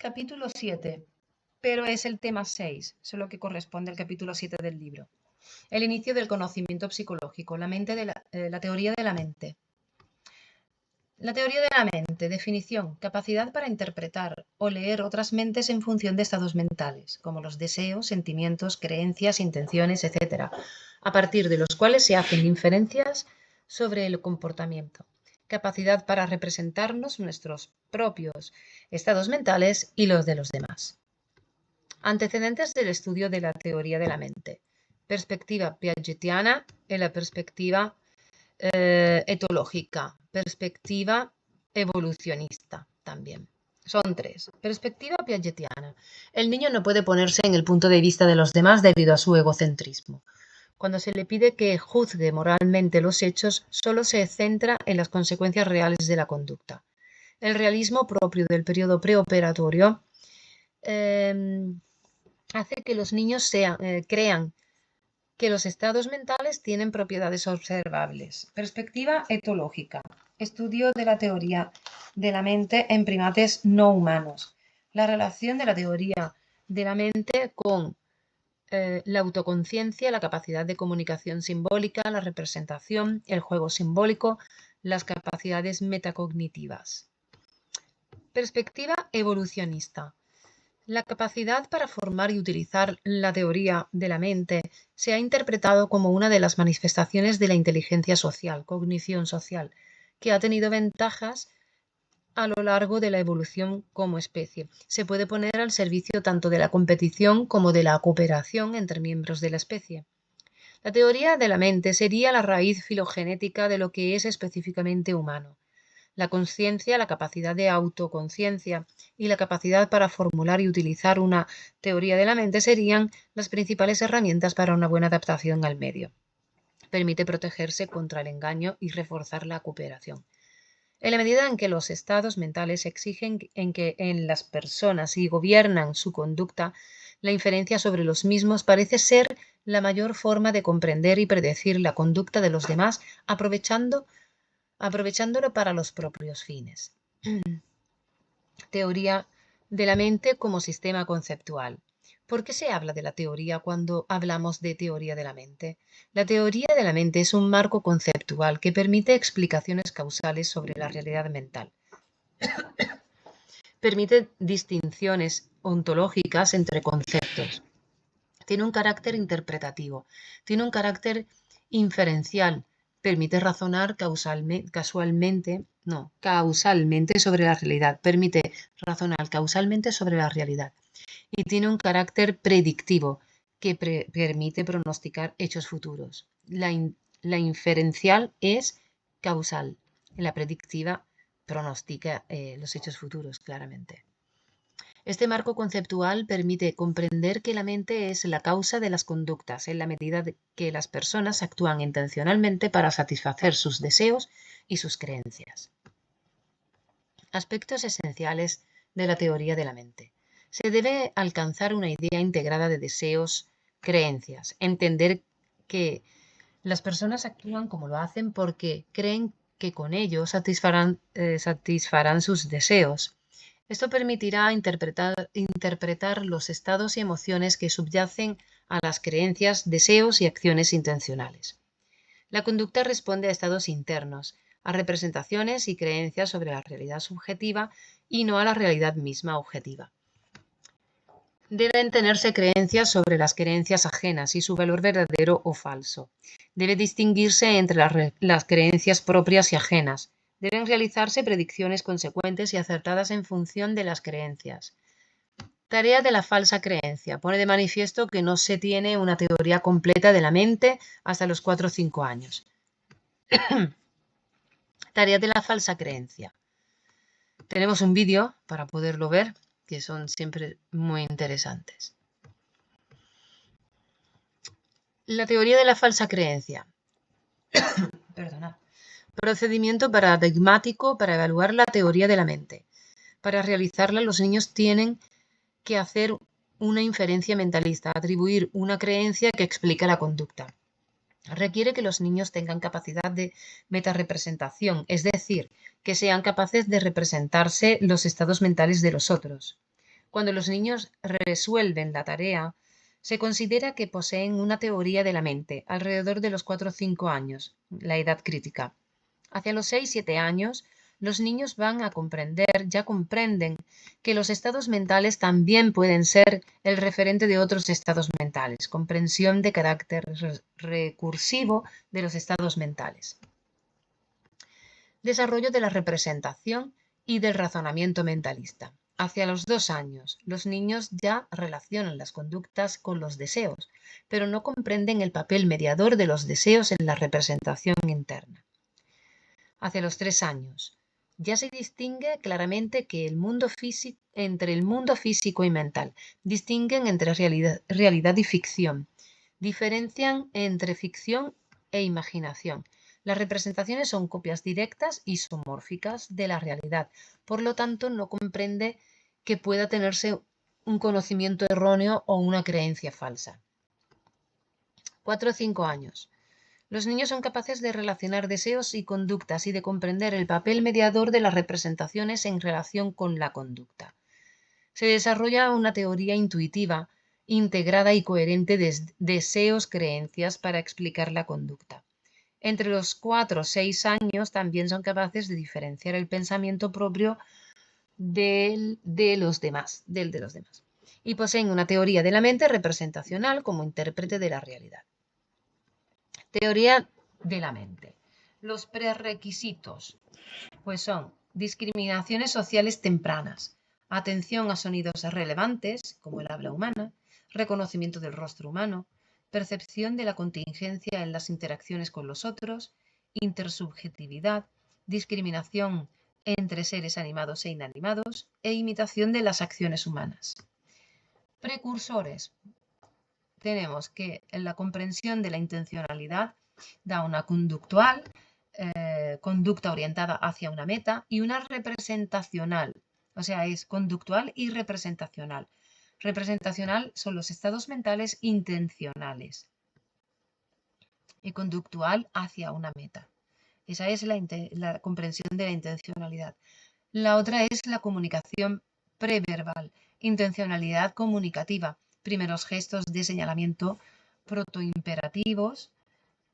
Capítulo 7, pero es el tema 6, solo que corresponde al capítulo 7 del libro. El inicio del conocimiento psicológico, la teoría de la mente. La teoría de la mente, definición, capacidad para interpretar o leer otras mentes en función de estados mentales, como los deseos, sentimientos, creencias, intenciones, etc., a partir de los cuales se hacen inferencias sobre el comportamiento. Capacidad para representarnos nuestros propios estados mentales y los de los demás. Antecedentes del estudio de la teoría de la mente. Perspectiva piagetiana y la perspectiva etológica, perspectiva evolucionista también. Son tres. Perspectiva piagetiana. El niño no puede ponerse en el punto de vista de los demás debido a su egocentrismo. Cuando se le pide que juzgue moralmente los hechos, solo se centra en las consecuencias reales de la conducta. El realismo propio del periodo preoperatorio hace que los niños crean que los estados mentales tienen propiedades observables. Perspectiva etológica. Estudio de la teoría de la mente en primates no humanos. La relación de la teoría de la mente con la autoconciencia, la capacidad de comunicación simbólica, la representación, el juego simbólico, las capacidades metacognitivas. Perspectiva evolucionista. La capacidad para formar y utilizar la teoría de la mente se ha interpretado como una de las manifestaciones de la inteligencia social, cognición social, que ha tenido ventajas a lo largo de la evolución como especie. Se puede poner al servicio tanto de la competición como de la cooperación entre miembros de la especie. La teoría de la mente sería la raíz filogenética de lo que es específicamente humano. La conciencia, la capacidad de autoconciencia y la capacidad para formular y utilizar una teoría de la mente serían las principales herramientas para una buena adaptación al medio. Permite protegerse contra el engaño y reforzar la cooperación. En la medida en que los estados mentales exigen en las personas y gobiernan su conducta, la inferencia sobre los mismos parece ser la mayor forma de comprender y predecir la conducta de los demás, aprovechándolo para los propios fines. Teoría de la mente como sistema conceptual. ¿Por qué se habla de la teoría cuando hablamos de teoría de la mente? La teoría de la mente es un marco conceptual que permite explicaciones causales sobre la realidad mental. Permite distinciones ontológicas entre conceptos. Tiene un carácter interpretativo. Tiene un carácter inferencial. Permite razonar causalmente sobre la realidad. Permite razonar causalmente sobre la realidad. Y tiene un carácter predictivo que permite pronosticar hechos futuros. La inferencial es causal. La predictiva pronostica los hechos futuros, claramente. Este marco conceptual permite comprender que la mente es la causa de las conductas en la medida que las personas actúan intencionalmente para satisfacer sus deseos y sus creencias. Aspectos esenciales de la teoría de la mente. Se debe alcanzar una idea integrada de deseos, creencias, entender que las personas actúan como lo hacen porque creen que con ello satisfarán sus deseos. Esto permitirá interpretar los estados y emociones que subyacen a las creencias, deseos y acciones intencionales. La conducta responde a estados internos, a representaciones y creencias sobre la realidad subjetiva y no a la realidad misma objetiva. Deben tenerse creencias sobre las creencias ajenas y su valor verdadero o falso. Debe distinguirse entre las creencias propias y ajenas. Deben realizarse predicciones consecuentes y acertadas en función de las creencias. Tarea de la falsa creencia. Pone de manifiesto que no se tiene una teoría completa de la mente hasta los 4 o 5 años. Tarea de la falsa creencia. Tenemos un vídeo para poderlo ver, que son siempre muy interesantes. La teoría de la falsa creencia. Perdonad. Procedimiento paradigmático para evaluar la teoría de la mente. Para realizarla, los niños tienen que hacer una inferencia mentalista, atribuir una creencia que explica la conducta. Requiere que los niños tengan capacidad de metarepresentación, es decir, que sean capaces de representarse los estados mentales de los otros. Cuando los niños resuelven la tarea, se considera que poseen una teoría de la mente alrededor de los 4 o 5 años, la edad crítica. Hacia los 6-7 años, los niños van a comprender, ya comprenden, que los estados mentales también pueden ser el referente de otros estados mentales, comprensión de carácter recursivo de los estados mentales. Desarrollo de la representación y del razonamiento mentalista. Hacia los 2 años, los niños ya relacionan las conductas con los deseos, pero no comprenden el papel mediador de los deseos en la representación interna. Hacia los 3 años, ya se distingue claramente que entre el mundo físico y mental, distinguen entre realidad y ficción, diferencian entre ficción e imaginación. Las representaciones son copias directas y isomórficas de la realidad, por lo tanto no comprende que pueda tenerse un conocimiento erróneo o una creencia falsa. 4 o 5 años. Los niños son capaces de relacionar deseos y conductas y de comprender el papel mediador de las representaciones en relación con la conducta. Se desarrolla una teoría intuitiva, integrada y coherente de deseos-creencias para explicar la conducta. Entre los 4 o 6 años también son capaces de diferenciar el pensamiento propio del de los demás, y poseen una teoría de la mente representacional como intérprete de la realidad. Teoría de la mente. Los prerequisitos pues son discriminaciones sociales tempranas, atención a sonidos relevantes como el habla humana, reconocimiento del rostro humano, percepción de la contingencia en las interacciones con los otros, intersubjetividad, discriminación entre seres animados e inanimados e imitación de las acciones humanas. Precursores. Tenemos que en la comprensión de la intencionalidad da una conductual, conducta orientada hacia una meta, y una representacional, o sea, es conductual y representacional. Representacional son los estados mentales intencionales y conductual hacia una meta. Esa es la comprensión de la intencionalidad. La otra es la comunicación preverbal, intencionalidad comunicativa, primeros gestos de señalamiento protoimperativos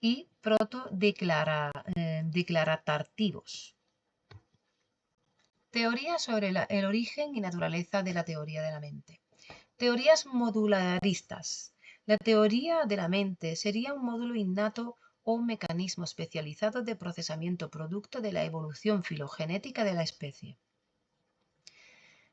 y protodeclarativos. Teoría sobre el origen y naturaleza de la teoría de la mente. Teorías modularistas. La teoría de la mente sería un módulo innato o un mecanismo especializado de procesamiento producto de la evolución filogenética de la especie.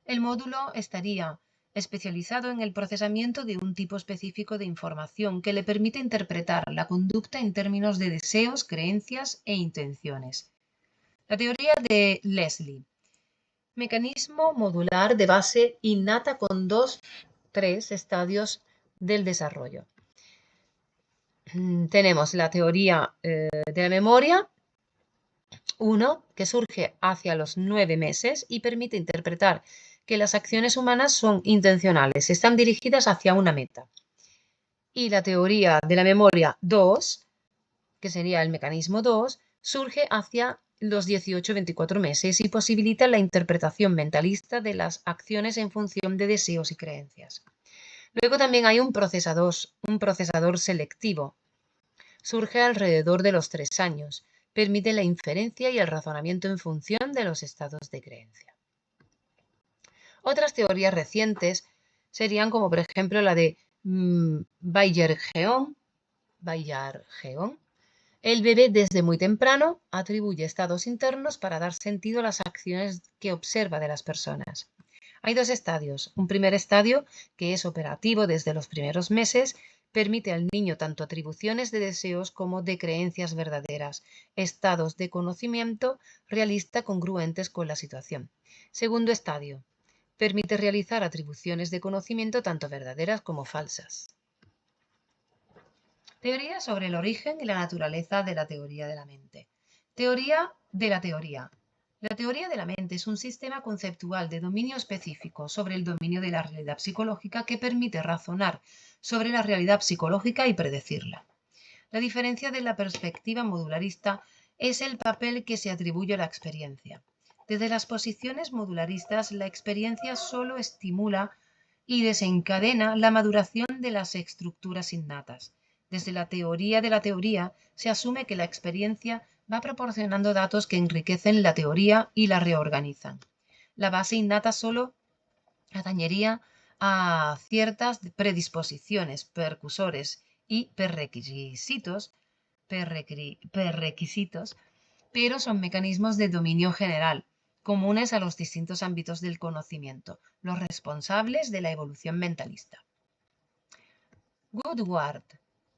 El módulo estaría especializado en el procesamiento de un tipo específico de información que le permite interpretar la conducta en términos de deseos, creencias e intenciones. La teoría de Leslie. Mecanismo modular de base innata con 2-3 estadios del desarrollo. Tenemos la teoría de la memoria, 1, que surge hacia los 9 meses y permite interpretar que las acciones humanas son intencionales, están dirigidas hacia una meta. Y la teoría de la memoria 2, que sería el mecanismo 2, surge hacia los 18-24 meses y posibilita la interpretación mentalista de las acciones en función de deseos y creencias. Luego también hay un procesador selectivo. Surge alrededor de los 3 años. Permite la inferencia y el razonamiento en función de los estados de creencia. Otras teorías recientes serían como por ejemplo la de Baillargeon. El bebé desde muy temprano atribuye estados internos para dar sentido a las acciones que observa de las personas. Hay 2 estadios. Un primer estadio, que es operativo desde los primeros meses, permite al niño tanto atribuciones de deseos como de creencias verdaderas, estados de conocimiento realista congruentes con la situación. Segundo estadio, permite realizar atribuciones de conocimiento tanto verdaderas como falsas. Teoría sobre el origen y la naturaleza de la teoría de la mente. Teoría de la teoría. La teoría de la mente es un sistema conceptual de dominio específico sobre el dominio de la realidad psicológica que permite razonar sobre la realidad psicológica y predecirla. La diferencia de la perspectiva modularista es el papel que se atribuye a la experiencia. Desde las posiciones modularistas, la experiencia solo estimula y desencadena la maduración de las estructuras innatas. Desde la teoría de la teoría, se asume que la experiencia va proporcionando datos que enriquecen la teoría y la reorganizan. La base innata solo atañería a ciertas predisposiciones, percursores y prerequisitos, pero son mecanismos de dominio general, comunes a los distintos ámbitos del conocimiento, los responsables de la evolución mentalista. Woodward.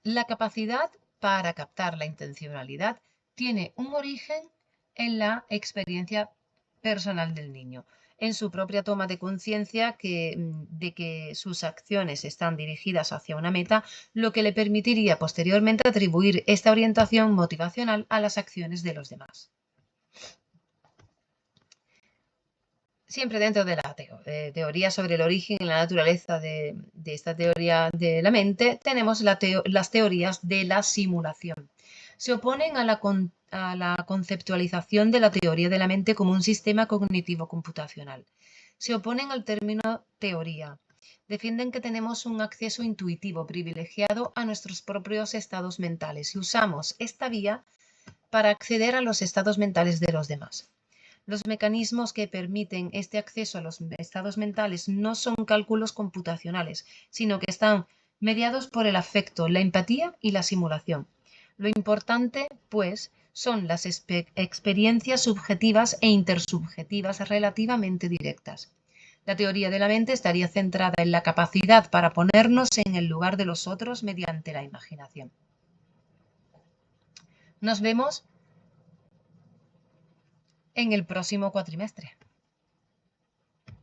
La capacidad para captar la intencionalidad tiene un origen en la experiencia personal del niño, en su propia toma de conciencia de que sus acciones están dirigidas hacia una meta, lo que le permitiría posteriormente atribuir esta orientación motivacional a las acciones de los demás. Siempre dentro de la teoría sobre el origen y la naturaleza de esta teoría de la mente, tenemos las teorías de la simulación. Se oponen a la conceptualización de la teoría de la mente como un sistema cognitivo computacional. Se oponen al término teoría. Defienden que tenemos un acceso intuitivo privilegiado a nuestros propios estados mentales y usamos esta vía para acceder a los estados mentales de los demás. Los mecanismos que permiten este acceso a los estados mentales no son cálculos computacionales, sino que están mediados por el afecto, la empatía y la simulación. Lo importante, pues, son las experiencias subjetivas e intersubjetivas relativamente directas. La teoría de la mente estaría centrada en la capacidad para ponernos en el lugar de los otros mediante la imaginación. Nos vemos en el próximo cuatrimestre.